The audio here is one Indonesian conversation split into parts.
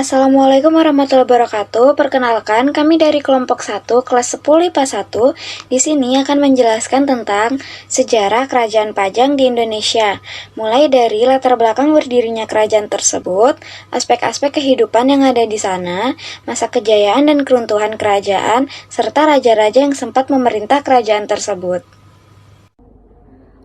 Assalamualaikum warahmatullahi wabarakatuh. Perkenalkan, kami dari kelompok 1 kelas 10 IPA 1 di sini akan menjelaskan tentang sejarah kerajaan Pajang di Indonesia. Mulai dari latar belakang berdirinya kerajaan tersebut, aspek-aspek kehidupan yang ada di sana, masa kejayaan dan keruntuhan kerajaan, serta raja-raja yang sempat memerintah kerajaan tersebut.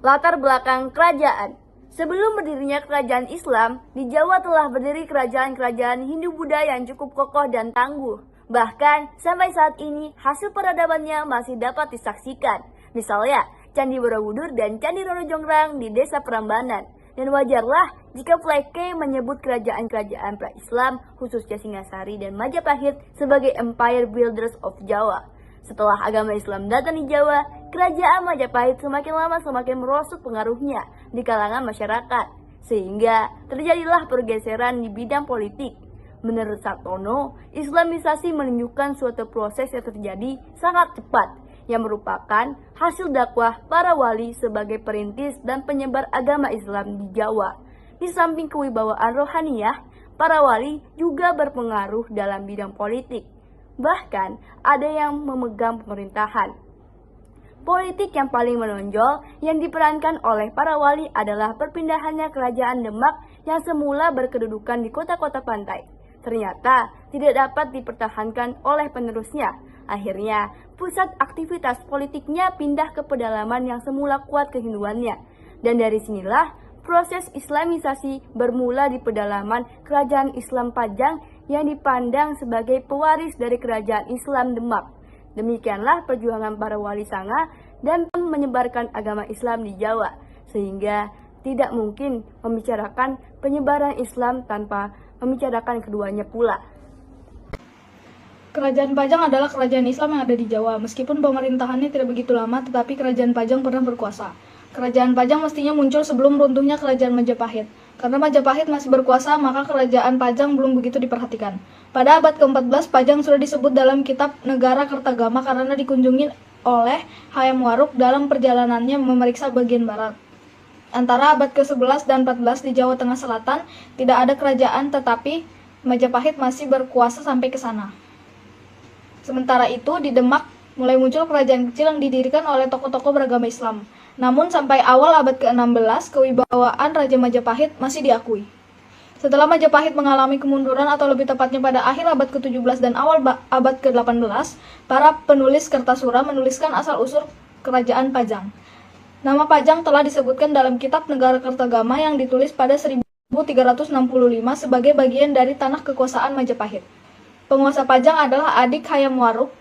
Latar belakang kerajaan. Sebelum berdirinya kerajaan Islam, di Jawa telah berdiri kerajaan-kerajaan Hindu-Buddha yang cukup kokoh dan tangguh. Bahkan, sampai saat ini, hasil peradabannya masih dapat disaksikan. Misalnya, Candi Borobudur dan Candi Roro Jonggrang di Desa Prambanan. Dan wajarlah jika Flekke menyebut kerajaan-kerajaan pra-Islam, khususnya Singasari dan Majapahit, sebagai Empire Builders of Jawa. Setelah agama Islam datang di Jawa, kerajaan Majapahit semakin lama semakin merosot pengaruhnya di kalangan masyarakat, sehingga terjadilah pergeseran di bidang politik. Menurut Sartono, Islamisasi menunjukkan suatu proses yang terjadi sangat cepat, yang merupakan hasil dakwah para wali sebagai perintis dan penyebar agama Islam di Jawa. Di samping kewibawaan rohaniyah, para wali juga berpengaruh dalam bidang politik. Bahkan ada yang memegang pemerintahan. Politik yang paling menonjol yang diperankan oleh para wali adalah perpindahannya kerajaan Demak yang semula berkedudukan di kota-kota pantai. Ternyata tidak dapat dipertahankan oleh penerusnya. Akhirnya, pusat aktivitas politiknya pindah ke pedalaman yang semula kuat kehinduannya. Dan dari sinilah proses Islamisasi bermula di pedalaman kerajaan Islam Pajang yang dipandang sebagai pewaris dari kerajaan Islam Demak. Demikianlah perjuangan para wali Sanga dan menyebarkan agama Islam di Jawa, sehingga tidak mungkin membicarakan penyebaran Islam tanpa membicarakan keduanya pula. Kerajaan Pajang adalah kerajaan Islam yang ada di Jawa. Meskipun pemerintahannya tidak begitu lama, tetapi kerajaan Pajang pernah berkuasa. Kerajaan Pajang mestinya muncul sebelum runtuhnya kerajaan Majapahit. Karena Majapahit masih berkuasa, maka kerajaan Pajang belum begitu diperhatikan. Pada abad ke-14, Pajang sudah disebut dalam kitab Negara Kertagama karena dikunjungi oleh Hayam Wuruk dalam perjalanannya memeriksa bagian barat. Antara abad ke-11 dan 14 di Jawa Tengah Selatan, tidak ada kerajaan, tetapi Majapahit masih berkuasa sampai ke sana. Sementara itu, di Demak mulai muncul kerajaan kecil yang didirikan oleh tokoh-tokoh beragama Islam. Namun sampai awal abad ke-16, kewibawaan Raja Majapahit masih diakui. Setelah Majapahit mengalami kemunduran atau lebih tepatnya pada akhir abad ke-17 dan awal abad ke-18, para penulis Kertasura menuliskan asal-usul kerajaan Pajang. Nama Pajang telah disebutkan dalam kitab Negara Kertagama yang ditulis pada 1365 sebagai bagian dari tanah kekuasaan Majapahit. Penguasa Pajang adalah adik Hayam Wuruk,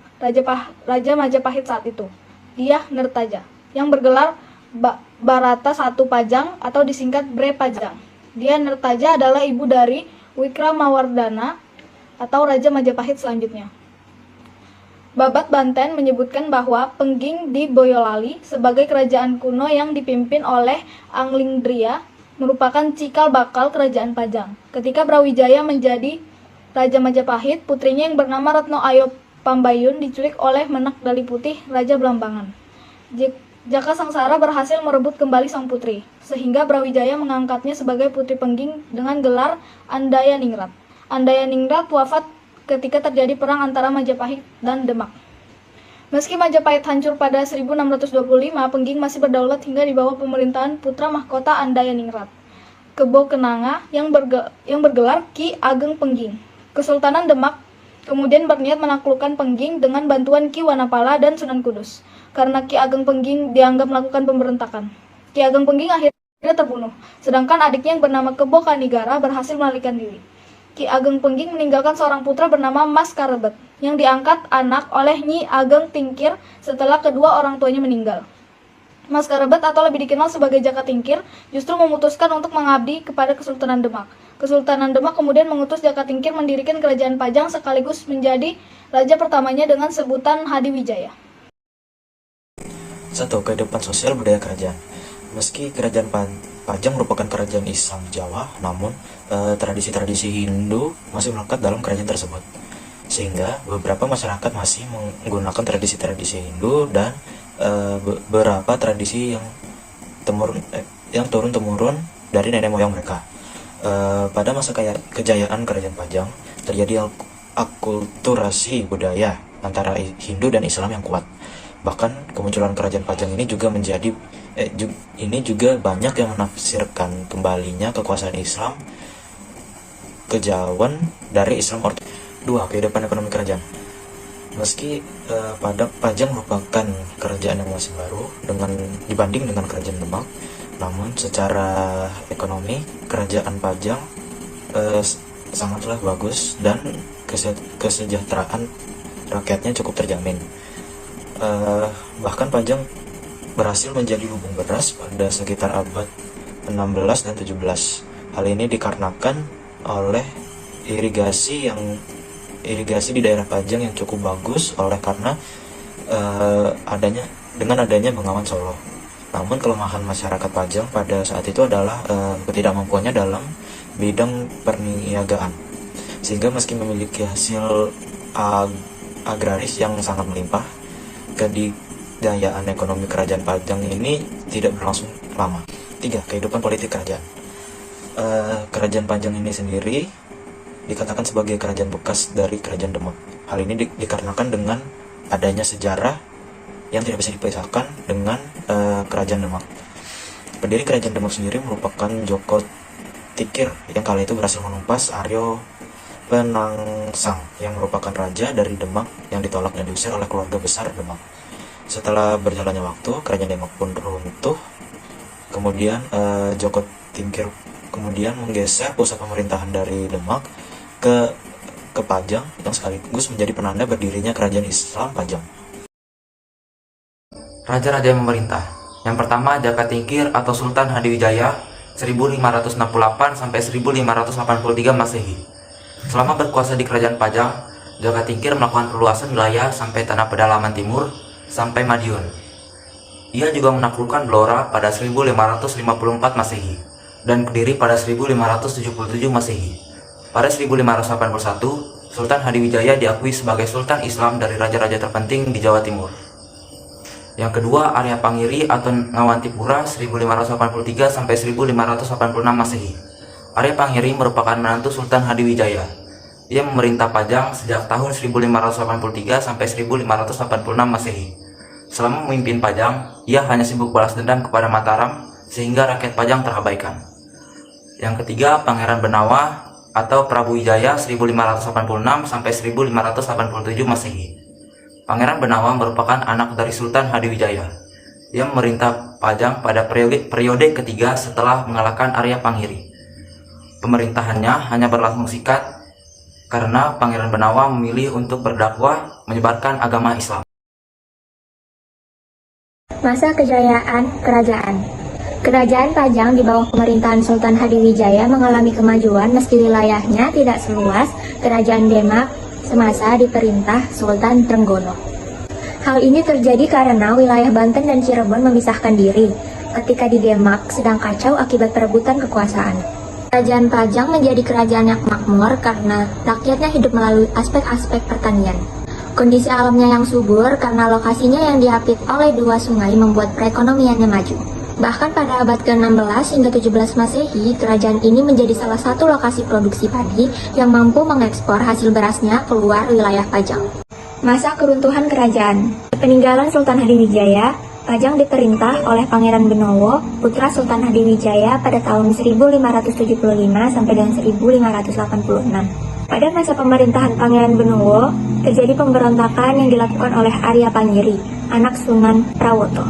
Raja Majapahit saat itu, Dyah Nertaja, yang bergelar Barata I Pajang atau disingkat Bre Pajang. Dyah Nertaja adalah ibu dari Wikramawardhana atau Raja Majapahit selanjutnya. Babat Banten menyebutkan bahwa Pengging di Boyolali sebagai kerajaan kuno yang dipimpin oleh Anglingdria merupakan cikal bakal kerajaan Pajang. Ketika Brawijaya menjadi Raja Majapahit, putrinya yang bernama Retno Ayo Pambayun diculik oleh Menak Dali Putih, Raja Blambangan. Jaka Sangsara berhasil merebut kembali sang putri, sehingga Brawijaya mengangkatnya sebagai putri Pengging dengan gelar Andayaningrat. Andayaningrat wafat ketika terjadi perang antara Majapahit dan Demak. Meski Majapahit hancur pada 1625, Pengging masih berdaulat hingga di bawah pemerintahan putra mahkota Andayaningrat, Kebo Kenanga yang bergelar Ki Ageng Pengging. Kesultanan Demak kemudian berniat menaklukkan Pengging dengan bantuan Ki Wanapala dan Sunan Kudus. Karena Ki Ageng Pengging dianggap melakukan pemberontakan, Ki Ageng Pengging akhirnya terbunuh, sedangkan adiknya yang bernama Kebo Kanigara berhasil melarikan diri. Ki Ageng Pengging meninggalkan seorang putra bernama Mas Karebet, yang diangkat anak oleh Nyi Ageng Tingkir setelah kedua orang tuanya meninggal. Mas Karebet atau lebih dikenal sebagai Jaka Tingkir justru memutuskan untuk mengabdi kepada Kesultanan Demak. Kesultanan Demak kemudian mengutus Jaka Tingkir mendirikan kerajaan Pajang sekaligus menjadi raja pertamanya dengan sebutan Hadiwijaya. 1. Kehidupan sosial budaya kerajaan. Meski kerajaan Pajang merupakan kerajaan Islam Jawa, namun tradisi-tradisi Hindu masih melekat dalam kerajaan tersebut. Sehingga beberapa masyarakat masih menggunakan tradisi-tradisi Hindu dan beberapa tradisi yang turun-temurun dari nenek moyang mereka. Pada masa kejayaan kerajaan Pajang, terjadi akulturasi budaya antara Hindu dan Islam yang kuat. Bahkan kemunculan kerajaan Pajang ini juga banyak yang menafsirkan kembalinya kekuasaan Islam kejauhan dari Islam Ortodoks. 2. Kehidupan ekonomi kerajaan. Meski Pajang merupakan kerajaan yang masih baru dibanding dengan kerajaan Demak, namun secara ekonomi kerajaan Pajang sangatlah bagus dan kesejahteraan rakyatnya cukup terjamin. Bahkan Pajang berhasil menjadi lumbung beras pada sekitar abad 16 dan 17. Hal ini dikarenakan oleh irigasi di daerah Pajang yang cukup bagus karena adanya Bengawan Solo. Namun kelemahan masyarakat Pajang pada saat itu adalah ketidakmampuannya dalam bidang perniagaan, sehingga meski memiliki hasil agraris yang sangat melimpah, kedikdayaan ekonomi kerajaan Pajang ini tidak berlangsung lama. 3. Kehidupan politik kerajaan. Kerajaan Pajang ini sendiri dikatakan sebagai kerajaan bekas dari kerajaan Demak. Hal ini dikarenakan dengan adanya sejarah yang tidak bisa dipisahkan dengan kerajaan Demak. Pendiri kerajaan Demak sendiri merupakan Joko Tikir yang kala itu berhasil menumpas Aryo Penangsang yang merupakan raja dari Demak yang ditolak dan diusir oleh keluarga besar Demak. Setelah berjalannya waktu, kerajaan Demak pun runtuh. Kemudian Joko Tingkir kemudian menggeser pusat pemerintahan dari Demak ke Pajang, yang sekaligus menjadi penanda berdirinya kerajaan Islam Pajang. Raja-raja yang memerintah. Yang pertama, Jaka Tingkir atau Sultan Hadiwijaya 1568 sampai 1583 Masehi. Selama berkuasa di kerajaan Pajang, Jaka Tingkir melakukan perluasan wilayah sampai tanah pedalaman timur sampai Madiun. Ia juga menaklukkan Blora pada 1554 Masehi dan Kediri pada 1577 Masehi. Pada 1581, Sultan Hadiwijaya diakui sebagai Sultan Islam dari raja-raja terpenting di Jawa Timur. Yang kedua, Arya Pangiri atau Ngawantipura 1583 sampai 1586 Masehi. Arya Pangiri merupakan menantu Sultan Hadiwijaya. Ia memerintah Pajang sejak tahun 1583 sampai 1586 Masehi. Selama memimpin Pajang, ia hanya sibuk balas dendam kepada Mataram sehingga rakyat Pajang terabaikan. Yang ketiga, Pangeran Benawa atau Prabu Wijaya 1586 sampai 1587 Masehi. Pangeran Benawa merupakan anak dari Sultan Hadiwijaya. Ia memerintah Pajang pada periode ketiga setelah mengalahkan Arya Pangiri. Pemerintahannya hanya berlangsung singkat karena Pangeran Benawa memilih untuk berdakwah menyebarkan agama Islam. Masa kejayaan kerajaan. Kerajaan Pajang di bawah pemerintahan Sultan Hadiwijaya mengalami kemajuan meski wilayahnya tidak seluas kerajaan Demak semasa diperintah Sultan Trenggono. Hal ini terjadi karena wilayah Banten dan Cirebon memisahkan diri ketika di Demak sedang kacau akibat perebutan kekuasaan. Kerajaan Pajang menjadi kerajaan yang makmur karena rakyatnya hidup melalui aspek-aspek pertanian. Kondisi alamnya yang subur karena lokasinya yang diapit oleh dua sungai membuat perekonomiannya maju. Bahkan pada abad ke-16 hingga 17 Masehi, kerajaan ini menjadi salah satu lokasi produksi padi yang mampu mengekspor hasil berasnya keluar wilayah Pajang. Masa keruntuhan kerajaan. Peninggalan Sultan Hadiwijaya, Pajang diperintah oleh Pangeran Benowo, putra Sultan Hadiwijaya pada tahun 1575 sampai dengan 1586. Pada masa pemerintahan Pangeran Benowo, terjadi pemberontakan yang dilakukan oleh Arya Pangiri, anak Sunan Prawoto.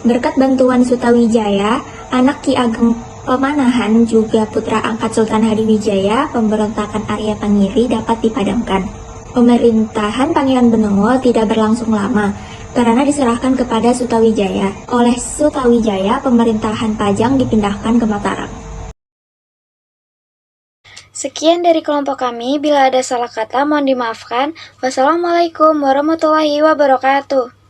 Berkat bantuan Sutawijaya, anak Ki Ageng Pemanahan juga putra angkat Sultan Hadiwijaya, pemberontakan Arya Pangiri dapat dipadamkan. Pemerintahan Pangeran Benowo tidak berlangsung lama, karena diserahkan kepada Sutawijaya. Oleh Sutawijaya, pemerintahan Pajang dipindahkan ke Mataram. Sekian dari kelompok kami, bila ada salah kata mohon dimaafkan. Wassalamualaikum warahmatullahi wabarakatuh.